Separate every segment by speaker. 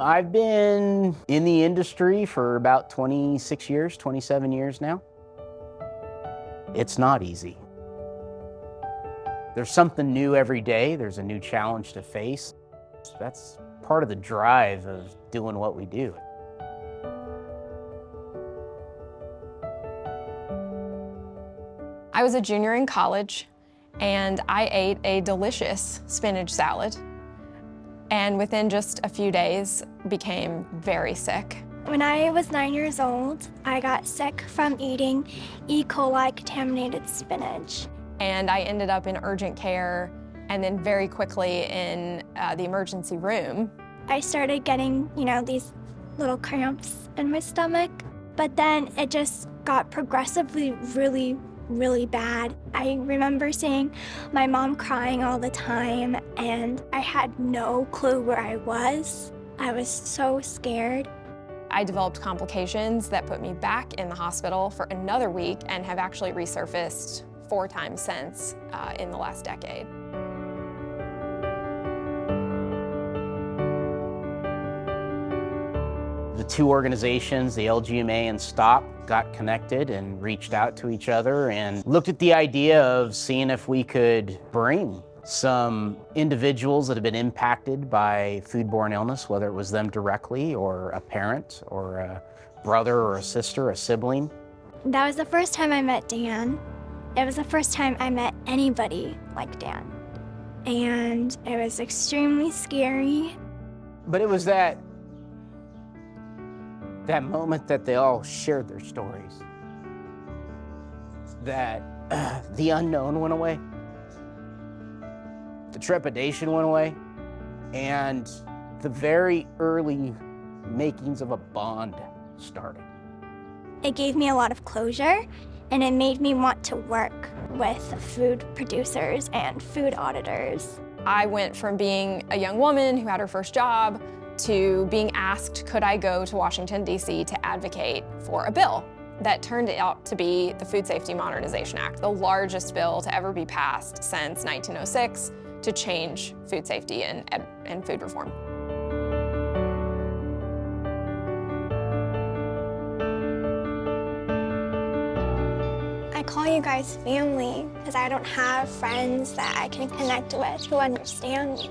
Speaker 1: I've been in the industry for about 26 years, 27 years now. It's not easy. There's something new every day. There's a new challenge to face. That's part of the drive of doing what we do.
Speaker 2: I was a junior in college and I ate a delicious spinach salad, and within just a few days became very sick.
Speaker 3: When I was 9 years old, I got sick from eating E. coli contaminated spinach.
Speaker 2: And I ended up in urgent care and then very quickly in the emergency room.
Speaker 3: I started getting, these little cramps in my stomach, but then it just got progressively really bad. I remember seeing my mom crying all the time, and I had no clue where I was. I was so scared.
Speaker 2: I developed complications that put me back in the hospital for another week and have actually resurfaced 4 times since in the last decade.
Speaker 1: The two organizations, the LGMA and STOP, got connected and reached out to each other and looked at the idea of seeing if we could bring some individuals that have been impacted by foodborne illness, whether it was them directly or a parent or a brother or a sister, a sibling.
Speaker 3: That was the first time I met Dan. It was the first time I met anybody like Dan. And it was extremely scary.
Speaker 1: But it was that moment that they all shared their stories, that the unknown went away, the trepidation went away, and the very early makings of a bond started.
Speaker 3: It gave me a lot of closure, and it made me want to work with food producers and food auditors.
Speaker 2: I went from being a young woman who had her first job to being asked, could I go to Washington, D.C. to advocate for a bill that turned out to be the Food Safety Modernization Act, the largest bill to ever be passed since 1906 to change food safety and food reform.
Speaker 3: I call you guys family because I don't have friends that I can connect with who understand me,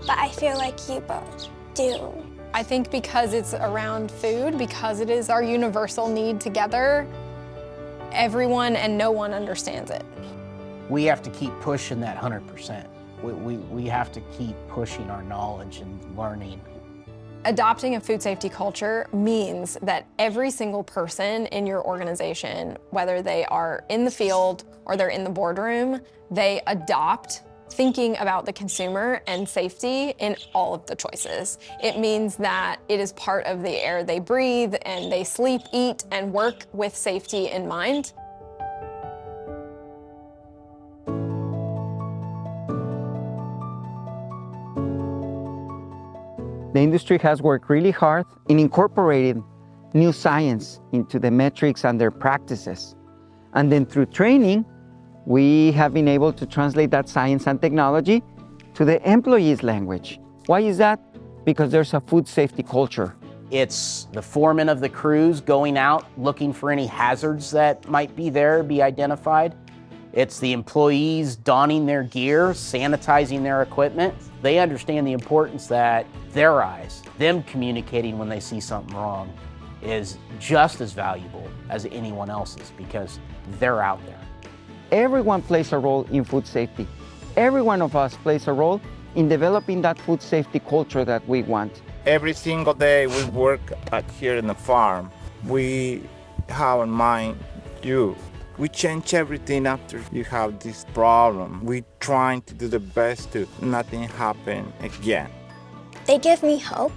Speaker 3: but I feel like you both do.
Speaker 2: I think because it's around food, because it is our universal need together, everyone and no one understands it.
Speaker 1: We have to keep pushing that 100%. We have to keep pushing our knowledge and learning.
Speaker 2: Adopting a food safety culture means that every single person in your organization, whether they are in the field or they're in the boardroom, they adopt thinking about the consumer and safety in all of the choices. It means that it is part of the air they breathe and they sleep, eat, and work with safety in mind.
Speaker 4: The industry has worked really hard in incorporating new science into the metrics and their practices. And then through training, we have been able to translate that science and technology to the employees' language. Why is that? Because there's a food safety culture.
Speaker 1: It's the foreman of the crews going out looking for any hazards that might be there, be identified. It's the employees donning their gear, sanitizing their equipment. They understand the importance that their eyes, them communicating when they see something wrong, is just as valuable as anyone else's because they're out there.
Speaker 4: Everyone plays a role in food safety. Every one of us plays a role in developing that food safety culture that we want.
Speaker 5: Every single day we work here in the farm. We have in mind you. We change everything after you have this problem. We trying to do the best to nothing happen again.
Speaker 3: They give me hope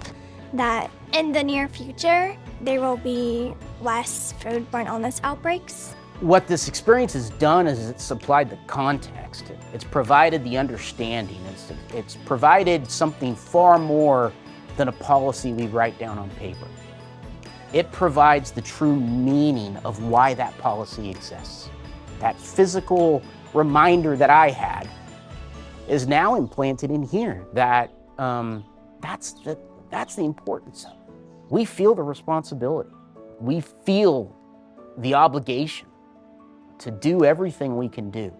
Speaker 3: that in the near future, there will be less foodborne illness outbreaks.
Speaker 1: What this experience has done is it's supplied the context. It's provided the understanding. It's provided something far more than a policy we write down on paper. It provides the true meaning of why that policy exists. That physical reminder that I had is now implanted in here that That's the importance of it. We feel the responsibility. We feel the obligation to do everything we can do